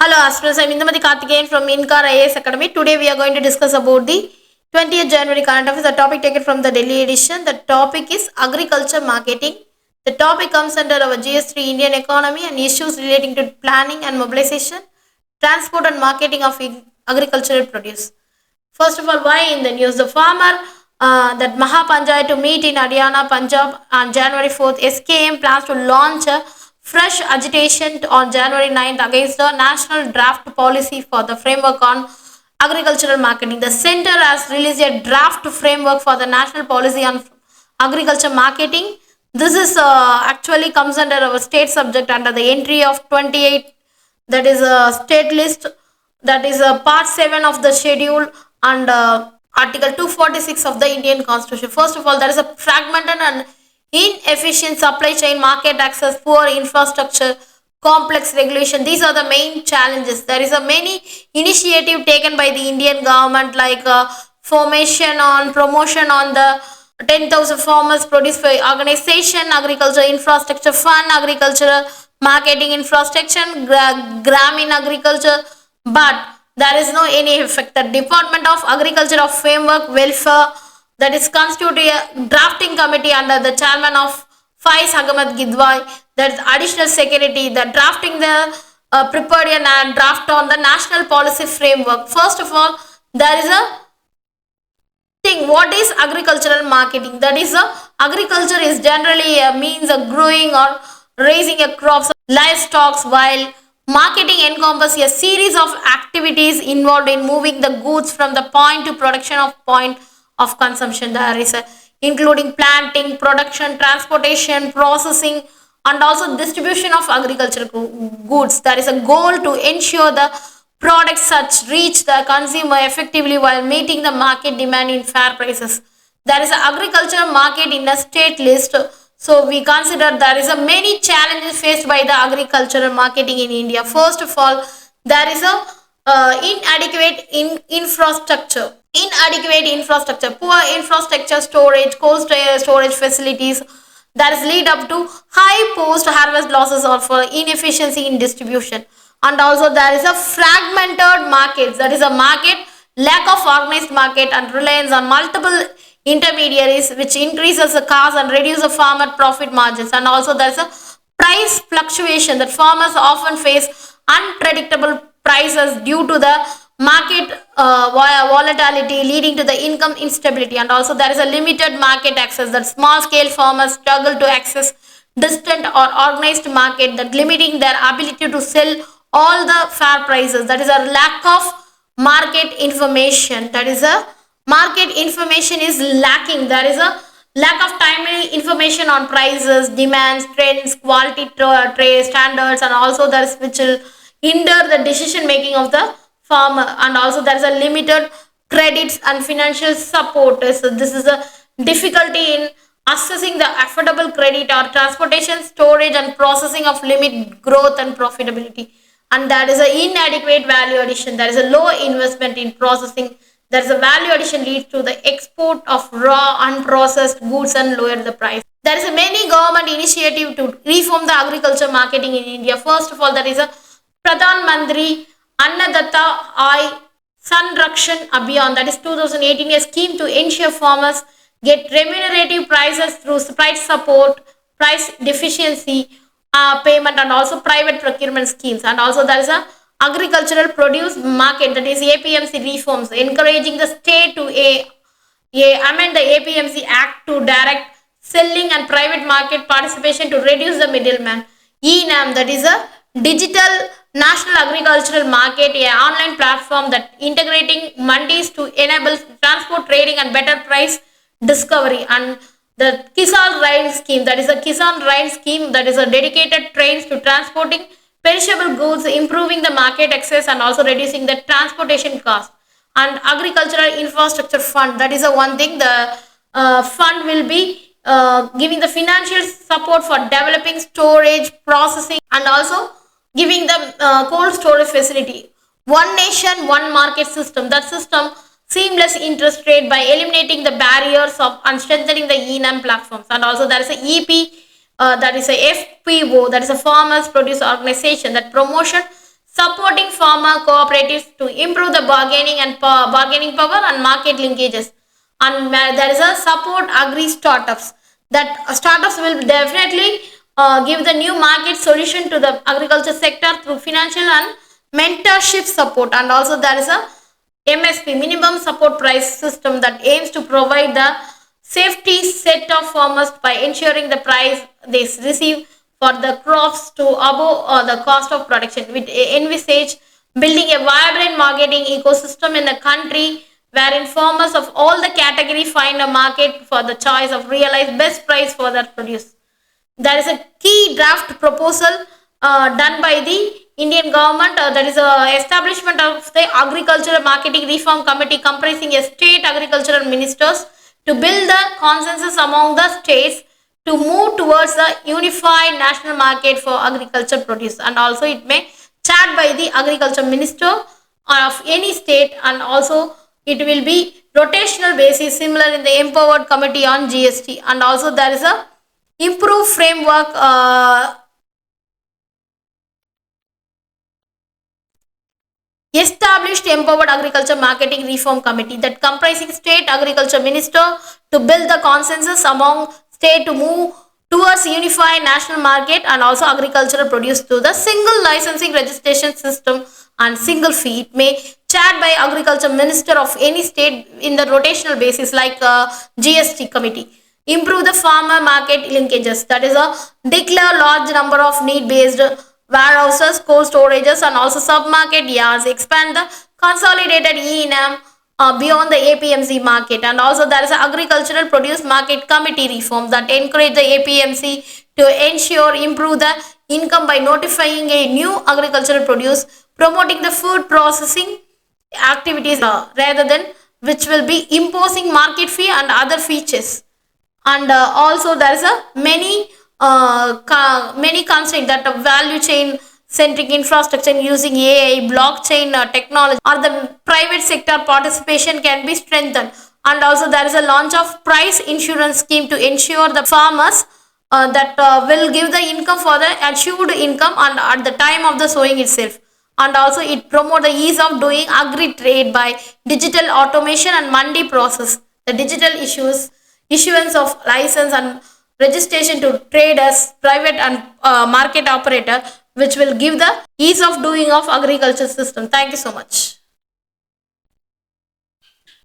Hello, Astros. I'm Indumati Karthikeyan from INCAR IAS Academy. Today we are going to discuss about the 20th January current affairs. The topic taken from the Delhi edition. The topic is agriculture marketing. The topic comes under our GS3 Indian economy and issues relating to planning and mobilization, transport and marketing of agricultural produce. First of all, why in the news? The farmer that Mahapanjayat to meet in Haryana, Punjab on January 4th. SKM plans to launch a fresh agitation on January 9th against the national draft policy for the framework on agricultural marketing. The center has released a draft framework for the national policy on agriculture marketing. This is actually comes under our state subject under the entry of 28, that is a state list, that is a part 7 of the schedule, and article 246 of the Indian constitution. First of all, there is a fragmented and inefficient supply chain, market access, poor infrastructure, complex regulation. These are the main challenges. There is a many initiative taken by the Indian government, like formation on promotion on the 10,000 farmers produce for organization, agriculture infrastructure fund, agricultural marketing infrastructure, gram in agriculture, but there is no any effect. The Department of Agriculture of Framework Welfare, that is constitute a drafting committee under the chairman of Faiz Ahmad Gidwai, that is additional secretary, the drafting the prepared a draft on the national policy framework. First of all, there is a thing, what is agricultural marketing? That is agriculture is generally a means of growing or raising a crops of livestock, while marketing encompasses a series of activities involved in moving the goods from the point to production of point of consumption. There is a, including planting, production, transportation, processing, and also distribution of agricultural goods. There is a goal to ensure the products such reach the consumer effectively while meeting the market demand in fair prices. There is an agricultural market in a state list. So we consider there is a many challenges faced by the agricultural marketing in India. First of all, there is a inadequate infrastructure. Inadequate infrastructure, poor infrastructure, storage, cold storage facilities, that is lead up to high post harvest losses or for inefficiency in distribution. And also there is a fragmented markets, that is a market lack of organized market and reliance on multiple intermediaries, which increases the cost and reduces the farmer profit margins. And also there is a price fluctuation, that farmers often face unpredictable prices due to the market volatility, leading to the income instability. And also there is a limited market access, that small scale farmers struggle to access distant or organized market, that limiting their ability to sell all the fair prices. That is a lack of market information, that is a market information is lacking. There is a lack of timely information on prices, demands, trends, quality trade standards, and also there is which will hinder the decision making of the farmer. And also there is a limited credits and financial support. So this is a difficulty in assessing the affordable credit or transportation, storage, and processing of limit growth and profitability. And that is an inadequate value addition. There is a low investment in processing. There is a value addition leads to the export of raw unprocessed goods and lower the price. There is a many government initiative to reform the agriculture marketing in India. First of all, there is a Pradhan Mantri Annadatta Aay Sanrakshan Abhiyan, that is 2018, a scheme to ensure farmers get remunerative prices through price support, price deficiency payment, and also private procurement schemes. And also there is a agricultural produce market, that is APMC reforms, encouraging the state to amend the APMC Act to direct selling and private market participation to reduce the middleman. ENAM, that is a digital national agricultural market, a online platform that integrating mandis to enable transport, trading, and better price discovery. And the Kisan Rail scheme, that is a Kisan Rail scheme, that is a dedicated trains to transporting perishable goods, improving the market access, and also reducing the transportation cost. And agricultural infrastructure fund, that is a one thing. The fund will be giving the financial support for developing storage, processing, and also giving the cold storage facility. One nation, one market system. That system seamless interest rate by eliminating the barriers of and strengthening the ENAM platforms. And also there is a EP, that is a FPO, that is a farmers producer organization, that promotion supporting farmer cooperatives to improve the bargaining and bargaining power and market linkages. And there is a support agri startups, that startups will definitely give the new market solution to the agriculture sector through financial and mentorship support. And also there is a MSP, minimum support price system, that aims to provide the safety set of farmers by ensuring the price they receive for the crops to above the cost of production. With envisage building a vibrant marketing ecosystem in the country wherein farmers of all the category find a market for the choice of realized best price for their produce. There is a key draft proposal done by the Indian government. That is a establishment of the Agricultural Marketing Reform Committee comprising a state agricultural ministers to build the consensus among the states to move towards the unified national market for agriculture produce. And also it may chaired by the agriculture minister of any state, and also it will be rotational basis similar in the empowered committee on GST. And also there is a improved framework established empowered agriculture marketing reform committee that comprising state agriculture minister to build the consensus among state to move towards unified national market and also agricultural produce to the single licensing registration system and single fee. It may chaired by agriculture minister of any state in the rotational basis like GST committee. Improve the farmer market linkages, that is a declare large number of need based warehouses, cold storages, and also submarket yards. Expand the consolidated E&M beyond the APMC market. And also there is an agricultural produce market committee reform that encourage the APMC to ensure improve the income by notifying a new agricultural produce, promoting the food processing activities rather than which will be imposing market fee and other features. And also there is a many constraints that a value chain centric infrastructure using AI, blockchain technology, or the private sector participation can be strengthened. And also there is a launch of price insurance scheme to ensure the farmers that will give the income for the assured income and at the time of the sowing itself. And also it promote the ease of doing agri trade by digital automation and mandi process, the digital issuance of license and registration to traders, private and market operator, which will give the ease of doing of agriculture system. Thank you so much.